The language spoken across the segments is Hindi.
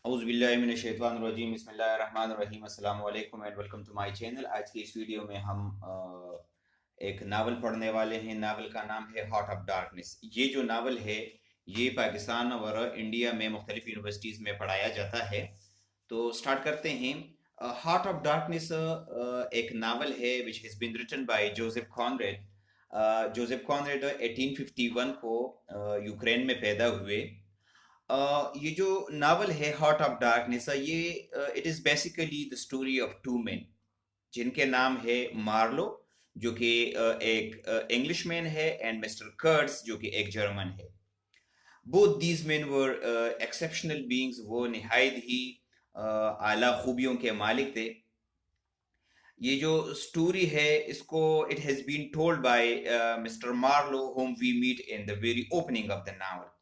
औज़ुबिल्लाहिमिनश्शैतानिर्रजीम बिस्मिल्लाहिर्रहमानिर्रहीम अस्सलामु अलैकुम and welcome to my channel. आज की इस वीडियो में हम एक नावल पढ़ने वाले हैं। नावल का नाम है हार्ट ऑफ डार्कनेस। ये जो नावल है ये पाकिस्तान और इंडिया में मुख्तलिफ यूनिवर्सिटीज़ में पढ़ाया जाता है। तो स्टार्ट करते हैं। हार्ट ऑफ डार्कनेस एक नावल है which has been written by Joseph Conrad. Joseph Conrad 1851 को यूक्रेन में पैदा हुए। ये जो नावल है हार्ट ऑफ डार्कनेस, ये it is basically the story of two men जिनके नाम है मार्लो, जो कि एक इंग्लिशमैन है, एंड मिस्टर कर्ट्स जो कि एक जर्मन है। Both these main were exceptional beings. वो निहायत ही आला खूबियों के मालिक थे। ये जो स्टोरी है इसको it has been told by mister Marlow whom we meet in the very opening of the novel।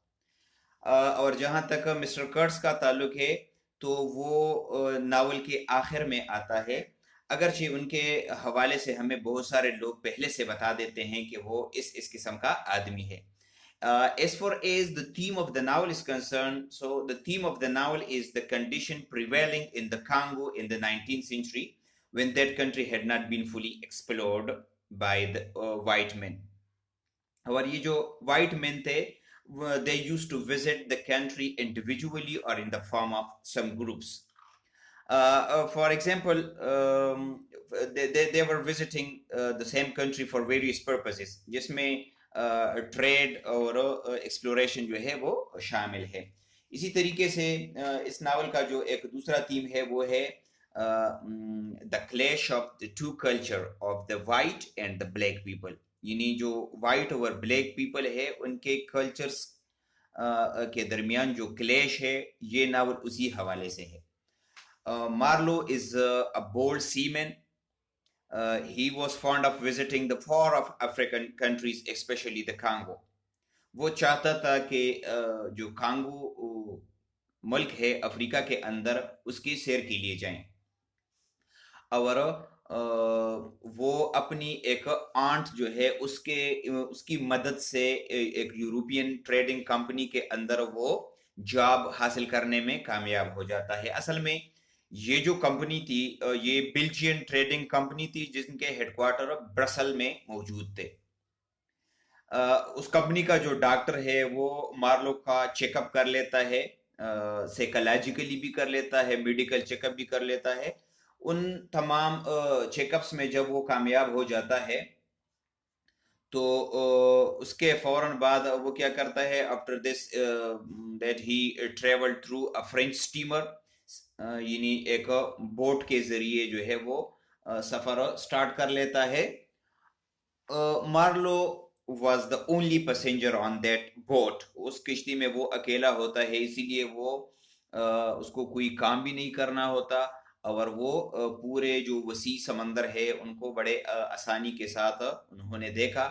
और जहाँ तक मिस्टर कर्ट्स का ताल्लुक है तो वो नावल के आखिर में आता है। अगरचे उनके हवाले से हमें बहुत सारे लोग पहले से बता देते हैं कि वो इस किस्म का आदमी है। As far as the theme of the novel is concerned, so the theme of the novel is the condition prevailing in the Congo in the 19th century when that country had not been fully explored by the white men। और ये जो white men थे, they used to visit the country individually or in the form of some groups। For example, they were visiting the same country for various purposes, जिसमें ट्रेड और एक्सप्लोरेशन जो है वो शामिल है। इसी तरीके से इस नावल का जो एक दूसरा थीम है वो है the clash of the two culture of the white and the black people. यानी जो वाइट और ब्लैक पीपल है उनके कल्चर्स के दरमियान जो क्लैश है, ये नावल उसी हवाले से है। Marlowe is a bold seaman। He was fond of visiting the far of African countries, especially the Congo। वो चाहता था कि जो कांगो मुल्क है अफ्रीका के अंदर, उसकी सैर के लिए जाएं। और वो अपनी एक आंट जो है उसकी मदद से एक यूरोपियन ट्रेडिंग कंपनी के अंदर वो जॉब हासिल करने में कामयाब हो जाता है। असल में ये जो कंपनी थी ये बेल्जियन ट्रेडिंग कंपनी थी जिनके हेडक्वार्टर ब्रसल में मौजूद थे। उस कंपनी का जो डॉक्टर है वो मार्लो का चेकअप कर लेता है, साइकोलॉजिकली भी कर लेता है, मेडिकल चेकअप भी कर लेता है। उन तमाम चेकअप्स में जब वो कामयाब हो जाता है तो उसके फौरन बाद वो क्या करता है, after this that he travel through a French steamer, यानी एक बोट के जरिए जो है वो सफर स्टार्ट कर लेता है। Marlow was the only passenger on that boat. उस किश्ती में वो अकेला होता है, इसीलिए वो उसको कोई काम भी नहीं करना होता, और वो पूरे जो वसी समंदर है उनको बड़े आसानी के साथ उन्होंने देखा।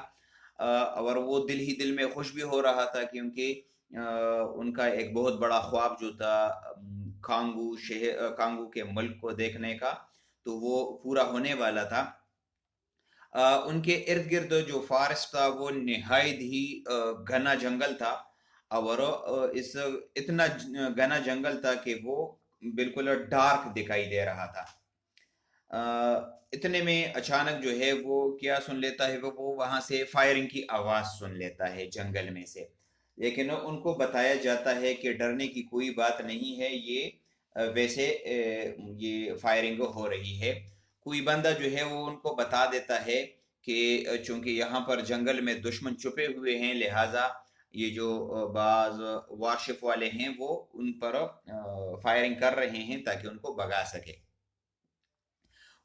और वो दिल ही दिल में खुश भी हो रहा था क्योंकि उनका एक बहुत बड़ा ख्वाब जो था कांगू के मुल्क को देखने का, तो वो पूरा होने वाला था। उनके इर्द गिर्द जो फॉरेस्ट था वो निहायत ही घना जंगल था, और इस इतना घना जंगल था कि वो बिल्कुल डार्क दिखाई दे रहा था। इतने में अचानक जो है वो क्या सुन लेता है, वो वहां से फायरिंग की आवाज सुन लेता है जंगल में से। लेकिन उनको बताया जाता है कि डरने की कोई बात नहीं है, ये वैसे ये फायरिंग हो रही है। कोई बंदा जो है वो उनको बता देता है कि चूंकि यहाँ पर जंगल में दुश्मन छुपे हुए हैं, लिहाजा ये जो बाज वारशिप वाले हैं वो उन पर फायरिंग कर रहे हैं ताकि उनको भगा सके।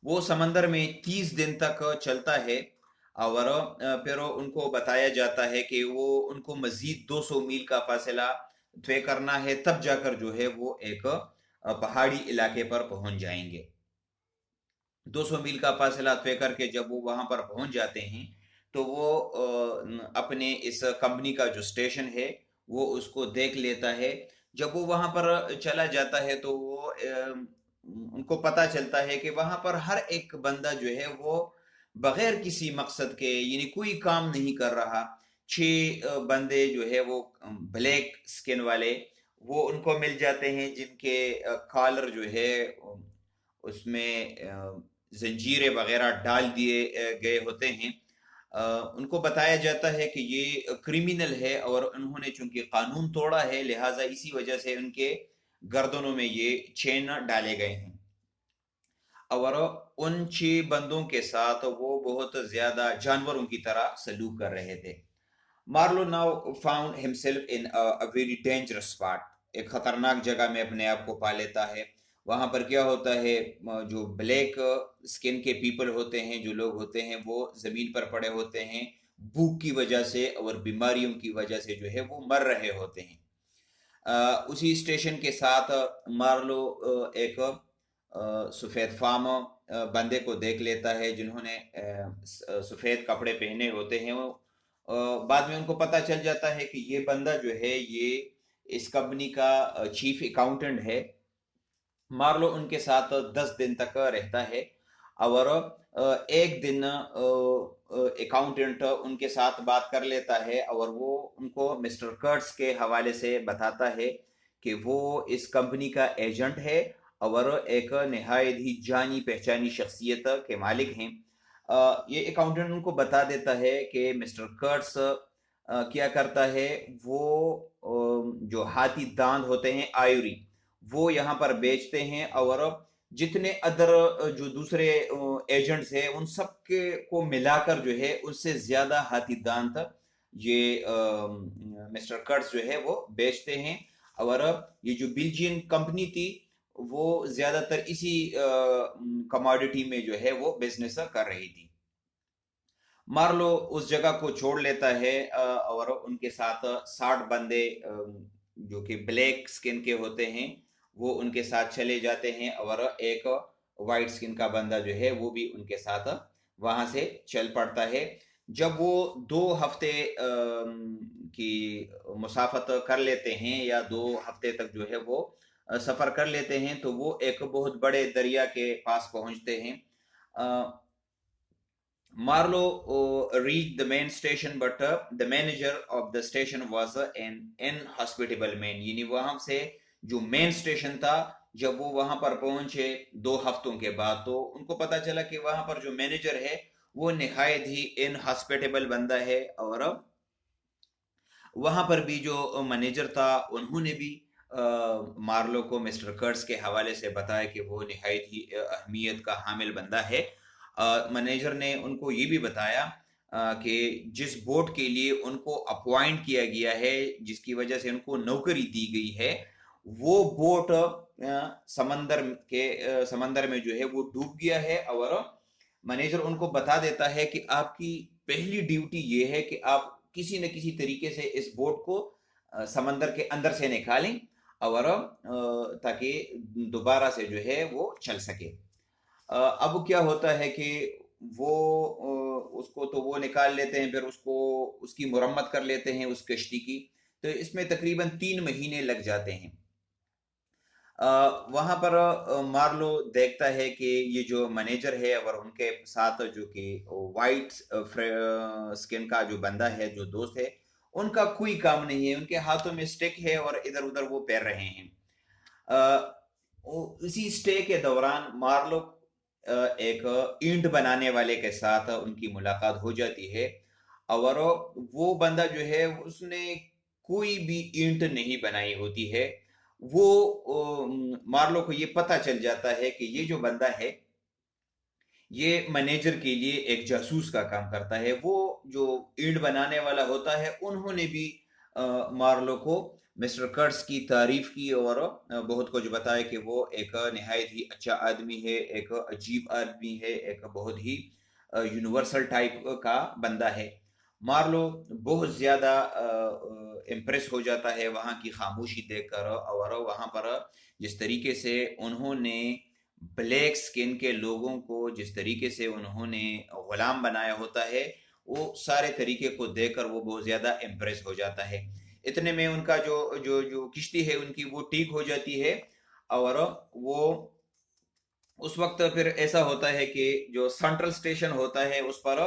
वो समंदर में 30 दिन तक चलता है, और फिर उनको बताया जाता है कि वो उनको मजीद 200 मील का फासला तय करना है, तब जाकर जो है वो एक पहाड़ी इलाके पर पहुंच जाएंगे। 200 मील का फासला तय करके जब वो वहां पर पहुंच जाते हैं तो वो अपने इस कंपनी का जो स्टेशन है वो उसको देख लेता है। जब वो वहां पर चला जाता है तो वो उनको पता चलता है कि वहां पर हर एक बंदा जो है वो बगैर किसी मकसद के, यानी कोई काम नहीं कर रहा। 6 बंदे जो है वो ब्लैक स्किन वाले, वो उनको मिल जाते हैं जिनके कॉलर जो है उसमें जंजीरें वगैरह डाल दिए गए होते हैं। उनको बताया जाता है कि ये क्रिमिनल है और उन्होंने चूंकि कानून तोड़ा है, लिहाजा इसी वजह से उनके गर्दनों में ये चेन डाले गए हैं। और उन 6 बंदों के साथ वो बहुत ज्यादा जानवरों की तरह सलूक कर रहे थे। Marlow now found himself in a very dangerous spot. एक खतरनाक जगह में अपने आप को पा लेता है। वहां पर क्या होता है, जो ब्लैक स्किन के पीपल होते हैं, जो लोग होते हैं, वो जमीन पर पड़े होते हैं, भूख की वजह से और बीमारियों की वजह से जो है वो मर रहे होते हैं। उसी स्टेशन के साथ मार्लो एक सफ़ेद फार्म बंदे को देख लेता है जिन्होंने सफ़ेद कपड़े पहने होते हैं। वो बाद में उनको पता चल जाता है कि ये बंदा जो है ये इस कंपनी का चीफ अकाउंटेंट है। मार्लो उनके साथ 10 दिन तक रहता है और एक दिन अकाउंटेंट उनके साथ बात कर लेता है और वो उनको मिस्टर कर्ट्स के हवाले से बताता है कि वो इस कंपनी का एजेंट है और एक नहायत ही जानी पहचानी शख्सियत के मालिक हैं। ये अकाउंटेंट उनको बता देता है कि मिस्टर कर्ट्स क्या करता है, वो जो हाथी दांत होते हैं, आयुरी, वो यहाँ पर बेचते हैं और जितने अदर जो दूसरे एजेंट्स हैं उन सब के को मिलाकर जो है उससे ज्यादा हाथी दांत ये मिस्टर कर्ट्स जो है वो बेचते हैं। और ये जो बिल्जियन कंपनी थी वो ज्यादातर इसी कमोडिटी में जो है वो बिजनेस कर रही थी। मार्लो उस जगह को छोड़ लेता है और उनके साथ 60 बंदे जो कि ब्लैक स्किन के होते हैं वो उनके साथ चले जाते हैं और एक वाइट स्किन का बंदा जो है वो भी उनके साथ वहां से चल पड़ता है। जब वो 2 हफ्ते की मुसाफत कर लेते हैं या 2 हफ्ते तक जो है वो सफर कर लेते हैं तो वो एक बहुत बड़े दरिया के पास पहुंचते हैं। Marlowe reached the main station, but the manager of the station was an inhospitable man। यानी वहां से जो मेन स्टेशन था, जब वो वहां पर पहुंचे 2 हफ्तों के बाद, तो उनको पता चला कि वहां पर जो मैनेजर है वो निहायत ही इनहॉस्पिटेबल बंदा है। और वहां पर भी जो मैनेजर था उन्होंने भी मार्लो को मिस्टर कर्ट्स के हवाले से बताया कि वो निहायत ही अहमियत का हामिल बंदा है। मैनेजर ने उनको ये भी बताया कि जिस बोट के लिए उनको अपॉइंट किया गया है, जिसकी वजह से उनको नौकरी दी गई है, वो बोट समंदर में जो है वो डूब गया है। और मैनेजर उनको बता देता है कि आपकी पहली ड्यूटी ये है कि आप किसी न किसी तरीके से इस बोट को समंदर के अंदर से निकालें और ताकि दोबारा से जो है वो चल सके। अब क्या होता है कि वो उसको तो वो निकाल लेते हैं, फिर उसको उसकी मुरम्मत कर लेते हैं उस कश्ती की। तो इसमें तकरीबन 3 महीने लग जाते हैं। वहां पर मार्लो देखता है कि ये जो मैनेजर है और उनके साथ जो कि वाइट स्किन का जो बंदा है, जो दोस्त है, उनका कोई काम नहीं है, उनके हाथों में स्टिक है और इधर उधर वो पैर रहे हैं। इसी स्टे के दौरान मार्लो एक ईंट बनाने वाले के साथ उनकी मुलाकात हो जाती है। और वो बंदा जो है उसने कोई भी ईंट नहीं बनाई होती है। वो मार्लो को ये पता चल जाता है कि ये जो बंदा है ये मैनेजर के लिए एक जासूस का काम करता है। वो जो ईंट बनाने वाला होता है उन्होंने भी मार्लो को मिस्टर कर्ट्स की तारीफ की और बहुत कुछ बताया कि वो एक निहायत ही अच्छा आदमी है, एक अजीब आदमी है, एक बहुत ही यूनिवर्सल टाइप का बंदा है। मार्लो बहुत ज्यादा इम्प्रेस हो जाता है वहां की खामोशी देखकर और वहां पर जिस तरीके से उन्होंने ब्लैक स्किन के लोगों को, जिस तरीके से उन्होंने गुलाम बनाया होता है, वो सारे तरीके को देखकर वो बहुत ज्यादा इम्प्रेस हो जाता है। इतने में उनका जो जो जो किश्ती है उनकी वो ठीक हो जाती है। और वो उस वक्त फिर ऐसा होता है कि जो सेंट्रल स्टेशन होता है उस पर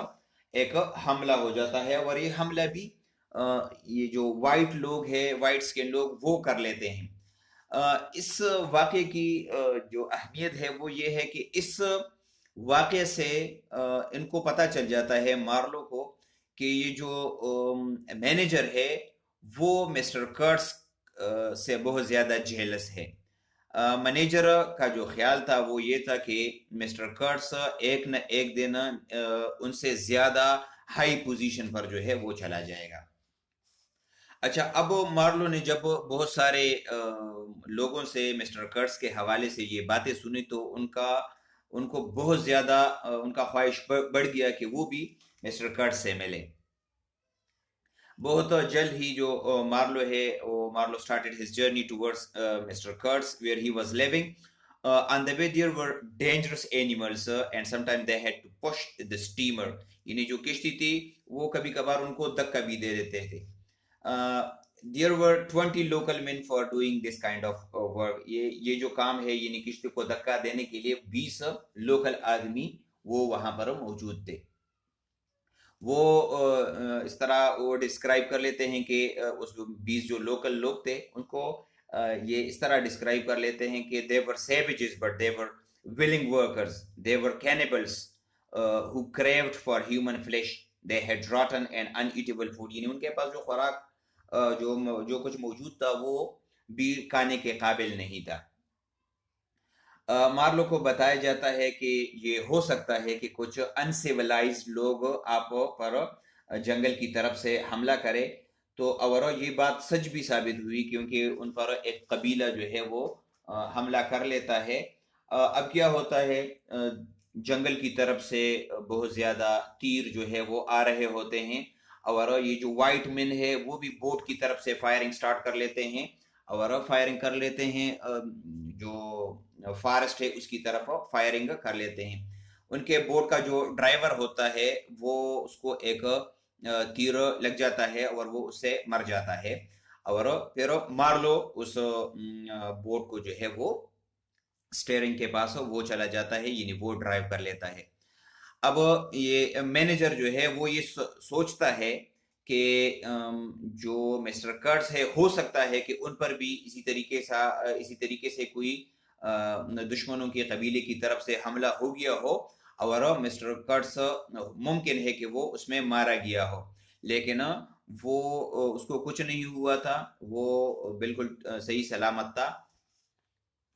एक हमला हो जाता है और ये हमला भी ये जो वाइट लोग हैं, वाइट स्किन लोग, वो कर लेते हैं। इस वाक़े की जो अहमियत है वो ये है कि इस वाक़े से इनको पता चल जाता है, मार्लो को, कि ये जो मैनेजर है वो मिस्टर कर्ट्स से बहुत ज़्यादा जेलस है। मैनेजर का जो ख्याल था वो ये था कि मिस्टर कर्ट्स एक न एक दिन उनसे ज़्यादा हाई पोजीशन पर जो है वो चला जाएगा। अच्छा, अब मार्लो ने जब बहुत सारे लोगों से मिस्टर कर्ट्स के हवाले से ये बातें सुनी तो उनको बहुत ज़्यादा उनका ख्वाहिश बढ़ गया कि वो भी मिस्टर कर्ट्स से मिले। बहुत जल्द ही जो मार्लो है, वो Marlow started his journey towards Mister Kurtz where he was living. On the way there were dangerous animals and sometimes they had to push the steamer. यानी जो किश्ती थी वो कभी कभार उनको धक्का भी दे देते थे। There were 20 local man for doing this kind of work. ये जो काम है, यानी किश्ती को धक्का देने के लिए 20 लोकल आदमी वो वहां पर मौजूद थे। वो इस तरह वो डिस्क्राइब कर लेते हैं कि उस 20 जो लोकल लोग थे उनको ये इस तरह डिस्क्राइब कर लेते हैं कि they were savages but they were willing workers, they were cannibals who craved for human flesh, they had rotten and uneatable food. यानी उनके पास जो खुराक जो कुछ मौजूद था वो भी खाने के काबिल नहीं था। मार्लो को बताया जाता है कि ये हो सकता है कि कुछ अनसिविलाइज्ड लोग आप पर जंगल की तरफ से हमला करे। तो और ये बात सच भी साबित हुई, क्योंकि उन पर एक कबीला जो है वो हमला कर लेता है। अब क्या होता है, जंगल की तरफ से बहुत ज्यादा तीर जो है वो आ रहे होते हैं, और ये जो वाइट मैन है वो भी बोट की तरफ से फायरिंग स्टार्ट कर लेते हैं, और फायरिंग कर लेते हैं जो फॉरेस्ट है उसकी तरफ फायरिंग कर लेते हैं। उनके बोट का जो ड्राइवर होता है वो उसको एक तीर लग जाता है और वो उससे मर जाता है, और फिर मार्लो उस बोट को जो है वो स्टेयरिंग के पास वो चला जाता है, यानी वो ड्राइव कर लेता है। अब ये मैनेजर जो है वो ये सोचता है कि जो मिस्टर कर्ट्स है, हो सकता है कि उन पर भी इसी तरीके से कोई दुश्मनों के कबीले की तरफ से हमला हो गया हो, और मिस्टर कर्ट्स मुमकिन है कि वो उसमें मारा गया हो। लेकिन वो उसको कुछ नहीं हुआ था, वो बिल्कुल सही सलामत था।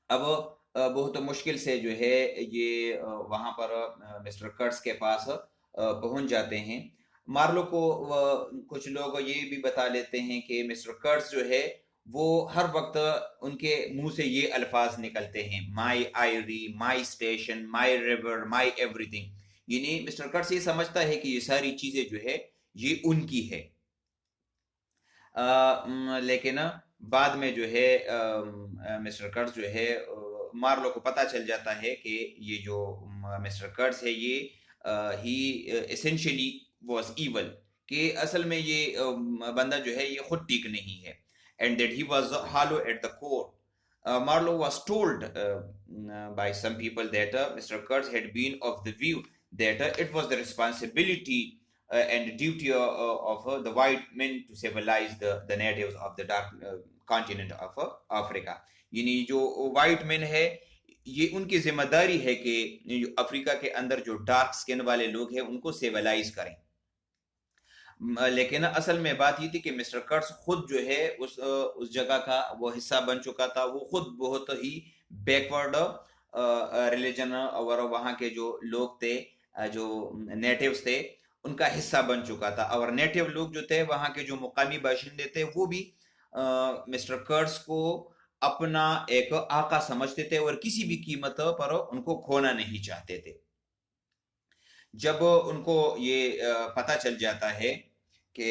अब बहुत मुश्किल से जो है ये वहां पर मिस्टर कर्ट्स के पास पहुंच जाते हैं। मार्लो को कुछ लोग ये भी बता लेते हैं कि मिस्टर कर्ट्स जो है वो हर वक्त उनके मुंह से ये अल्फाज निकलते हैं, my ivory, my station, my river, my everything. यानी मिस्टर कर्ट्स ये समझता है कि ये सारी चीजें जो है ये उनकी है। लेकिन बाद में जो है मिस्टर कर्ट्स जो है, मार्लो को पता चल जाता है कि ये जो मिस्टर कर्ट्स है ये ही एसेंशियली वाज इवल, कि असल में ये बंदा जो है ये खुद ठीक नहीं है, and that he was hollow at the core. Marlowe was told by some people that Mr. Kurtz had been of the view that it was the responsibility and duty of the white men to civilize the natives of the dark continent of Africa. यानी जो वाइट मैन है ये उनकी जिम्मेदारी है कि अफ्रीका के अंदर जो डार्क स्किन वाले लोग हैं उनको सिविलाइज करें। लेकिन असल में बात ये थी कि मिस्टर कर्ट्स खुद जो है उस जगह का वो हिस्सा बन चुका था। वो खुद बहुत ही बैकवर्ड रिलीजन और वहाँ के जो लोग थे, जो नेटिव्स थे, उनका हिस्सा बन चुका था। और नेटिव लोग जो थे, वहाँ के जो मुकामी बाशिंदे थे, वो भी मिस्टर कर्ट्स को अपना एक आका समझते थे और किसी भी कीमत पर उनको खोना नहीं चाहते थे। जब उनको ये पता चल जाता है कि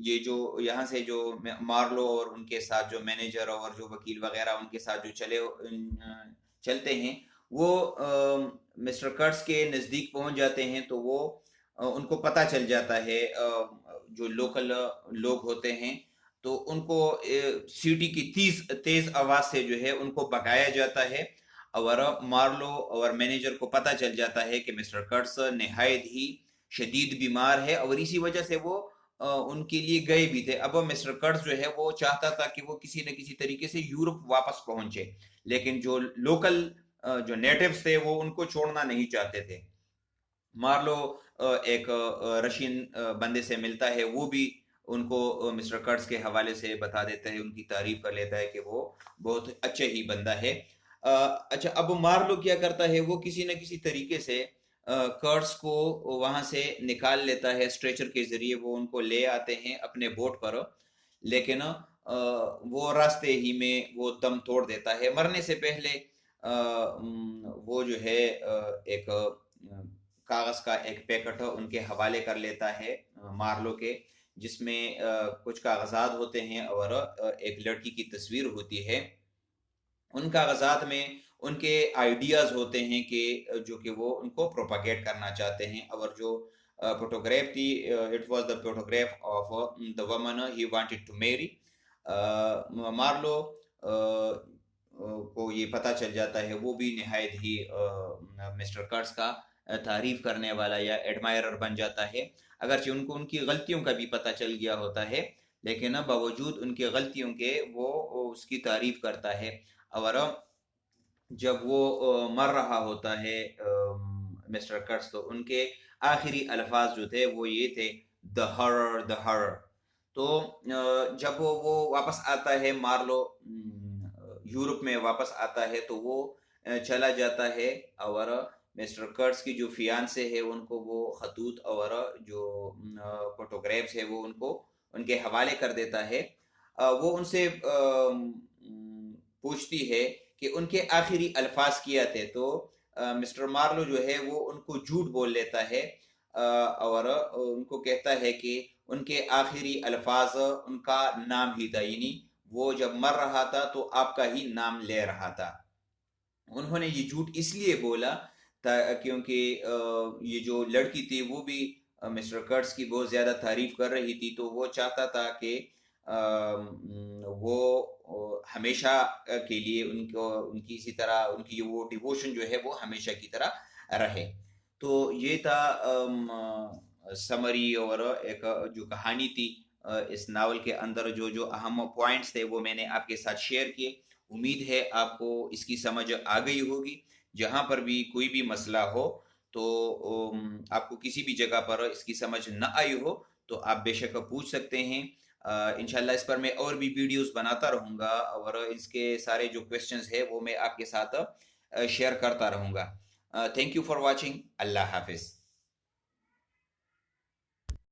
ये जो यहाँ से जो मार्लो और उनके साथ जो मैनेजर और जो वकील वगैरह उनके साथ जो चलते हैं, वो मिस्टर कर्ट्स के नज़दीक पहुंच जाते हैं, तो वो उनको पता चल जाता है, जो लोकल लोग होते हैं, तो उनको सीटी की तेज आवाज से जो है उनको भगाया जाता है। और मार्लो और मैनेजर को पता चल जाता है कि मिस्टर कर्ट्स निहायत ही शदीद बीमार है, और इसी वजह से वो उनके लिए गए भी थे। अब मिस्टर कर्ट्ज जो है वो चाहता था कि वो किसी न किसी तरीके से यूरोप वापस पहुंचे, लेकिन जो लोकल जो नेटिव्स थे वो उनको छोड़ना नहीं चाहते थे। मार्लो एक रशियन बंदे से मिलता है, वो भी उनको मिस्टर कर्ट्ज के हवाले से बता देता है, उनकी तारीफ कर लेता है कि वो बहुत अच्छे ही बंदा है। अच्छा, अब मार्लो क्या करता है, वो किसी न किसी तरीके से कर्ट्ज को वहां से निकाल लेता है, स्ट्रेचर के जरिए वो उनको ले आते हैं अपने बोट पर। लेकिन वो रास्ते ही में वो दम तोड़ देता है। मरने से पहले वो जो है एक कागज का एक पैकेट उनके हवाले कर लेता है मार्लो के, जिसमें कुछ कागजात होते हैं और एक लड़की की तस्वीर होती है। उन कागजात में उनके आइडियाज होते हैं कि जो कि वो उनको प्रोपागेट करना चाहते हैं। और जो फोटोग्राफ थी, it was the photograph of the woman he wanted to marry. Marlow को ये पता चल जाता है, वो भी निहायत ही मिस्टर कर्ट्ज का तारीफ करने वाला या एडमायरर बन जाता है। अगरचे उनको उनकी गलतियों का भी पता चल गया होता है, लेकिन बावजूद उनकी गलतियों के वो उसकी तारीफ करता है। और जब वो मर रहा होता है मिस्टर कर्ट्ज, तो उनके आखिरी अल्फाज जो थे वो ये थे, द हॉरर, द हॉरर। तो जब वो वापस आता है, मार्लो यूरोप में वापस आता है, तो वो चला जाता है और मिस्टर कर्ट्ज की जो फियांसे है उनको वो खतूत और जो फोटोग्राफ्स है वो उनको उनके हवाले कर देता है। वो उनसे पूछती है कि उनके आखिरी अल्फाज क्या थे, तो मिस्टर मार्लो जो है वो उनको झूठ बोल लेता है और उनको कहता है कि उनके आखिरी अल्फाज उनका नाम ही था, यानी वो जब मर रहा था तो आपका ही नाम ले रहा था। उन्होंने ये झूठ इसलिए बोला था क्योंकि ये जो लड़की थी वो भी मिस्टर कर्ट्ज की बहुत ज्यादा तारीफ कर रही थी, तो वो चाहता था कि वो हमेशा के लिए उनको उनकी इसी तरह उनकी वो डिवोशन जो है वो हमेशा की तरह रहे। तो ये था समरी और एक जो कहानी थी इस नावल के अंदर, जो जो अहम पॉइंट्स थे वो मैंने आपके साथ शेयर किए। उम्मीद है आपको इसकी समझ आ गई होगी। जहां पर भी कोई भी मसला हो, तो आपको किसी भी जगह पर इसकी समझ न आई हो, तो आप बेशक पूछ सकते हैं। इंशाल्लाह इस पर मैं और भी वीडियोस बनाता रहूँगा और इसके सारे जो क्वेश्चंस है वो मैं आपके साथ शेयर करता रहूँगा। Thank you for watching. अल्लाह हाफिज़।